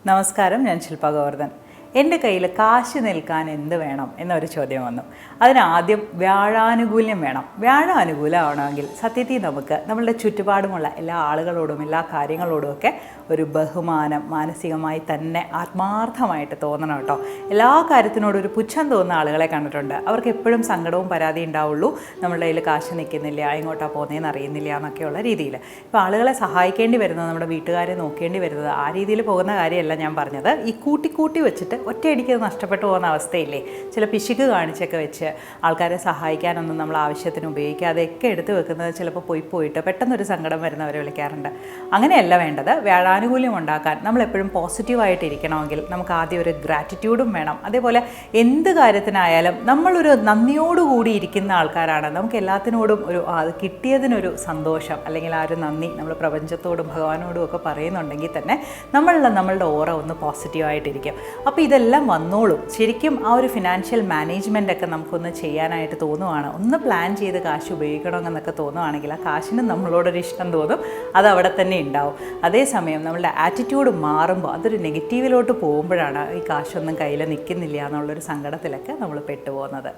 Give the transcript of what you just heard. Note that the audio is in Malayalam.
നമസ്കാരം, ഞാൻ ശില്പ ഗോവർദ്ധൻ. എൻ്റെ കയ്യിൽ കാശ് നിൽക്കാൻ എന്ത് വേണം എന്നൊരു ചോദ്യം വന്നു. അതിനാദ്യം വ്യാഴാനുകൂല്യം വേണം. വ്യാഴാനുകൂലമാണെങ്കിൽ സത്യത്തിൽ നമുക്ക് നമ്മളുടെ ചുറ്റുപാടുമുള്ള എല്ലാ ആളുകളോടും എല്ലാ കാര്യങ്ങളോടുമൊക്കെ ഒരു ബഹുമാനം മാനസികമായി തന്നെ ആത്മാർത്ഥമായിട്ട് തോന്നണം കേട്ടോ. എല്ലാ കാര്യത്തിനോടും ഒരു പുച്ഛം തോന്നുന്ന ആളുകളെ കണ്ടിട്ടുണ്ട്. അവർക്ക് എപ്പോഴും സങ്കടവും പരാതി ഉണ്ടാവുള്ളൂ. നമ്മളുടെ കയ്യിൽ കാശ് നിൽക്കുന്നില്ല, എങ്ങോട്ടാണ് പോകുന്നതെന്ന് അറിയുന്നില്ല എന്നൊക്കെയുള്ള രീതിയിൽ. ഇപ്പോൾ ആളുകളെ സഹായിക്കേണ്ടി വരുന്നത്, നമ്മുടെ വീട്ടുകാരെ നോക്കേണ്ടി വരുന്നത്, ആ രീതിയിൽ പോകുന്ന കാര്യമല്ല ഞാൻ പറഞ്ഞത്. ഈ കൂട്ടി വെച്ചിട്ട് ഒറ്റയടിക്ക് നഷ്ടപ്പെട്ടു പോകുന്ന അവസ്ഥയില്ലേ, ചില പിശുക്ക് കാണിച്ചൊക്കെ വെച്ച് ആൾക്കാരെ സഹായിക്കാനൊന്നും നമ്മൾ ആവശ്യത്തിന് ഉപയോഗിക്കാതെയൊക്കെ എടുത്തു വെക്കുന്നത് ചിലപ്പോൾ പോയിട്ട് പെട്ടെന്നൊരു സങ്കടം വരുന്നവരെ വിളിക്കാറുണ്ട്. അങ്ങനെയല്ല വേണ്ടത്. വ്യാഴാനുകൂല്യം ഉണ്ടാക്കാൻ നമ്മളെപ്പോഴും പോസിറ്റീവായിട്ടിരിക്കണമെങ്കിൽ നമുക്ക് ആദ്യം ഒരു ഗ്രാറ്റിറ്റ്യൂഡും വേണം. അതേപോലെ എന്ത് കാര്യത്തിനായാലും നമ്മളൊരു നന്ദിയോടുകൂടി ഇരിക്കുന്ന ആൾക്കാരാണ്. നമുക്ക് എല്ലാത്തിനോടും അത് കിട്ടിയതിനൊരു സന്തോഷം അല്ലെങ്കിൽ ആ ഒരു നന്ദി നമ്മൾ പ്രപഞ്ചത്തോടും ഭഗവാനോടും ഒക്കെ പറയുന്നുണ്ടെങ്കിൽ തന്നെ നമ്മളുടെ ഓറ ഒന്ന് പോസിറ്റീവായിട്ടിരിക്കും. അപ്പോൾ ഇതെല്ലാം വന്നോളും. ശരിക്കും ആ ഒരു ഫിനാൻഷ്യൽ മാനേജ്മെൻ്റ് ഒക്കെ നമുക്കൊന്ന് ചെയ്യാനായിട്ട് തോന്നുവാണ്. ഒന്ന് പ്ലാൻ ചെയ്ത് കാശ് ഉപയോഗിക്കണമെന്നൊക്കെ തോന്നുവാണെങ്കിൽ ആ കാശിന് നമ്മളോടൊരു ഇഷ്ടം തോന്നും. അത് അവിടെ തന്നെ ഉണ്ടാവും. അതേസമയം നമ്മളുടെ ആറ്റിറ്റ്യൂഡ് മാറുമ്പോൾ അതൊരു നെഗറ്റീവിലോട്ട് പോകുമ്പോഴാണ് ഈ കാശൊന്നും കയ്യിൽ നിൽക്കുന്നില്ല എന്നുള്ളൊരു സങ്കടത്തിലൊക്കെ നമ്മൾ പെട്ടുപോകുന്നത്.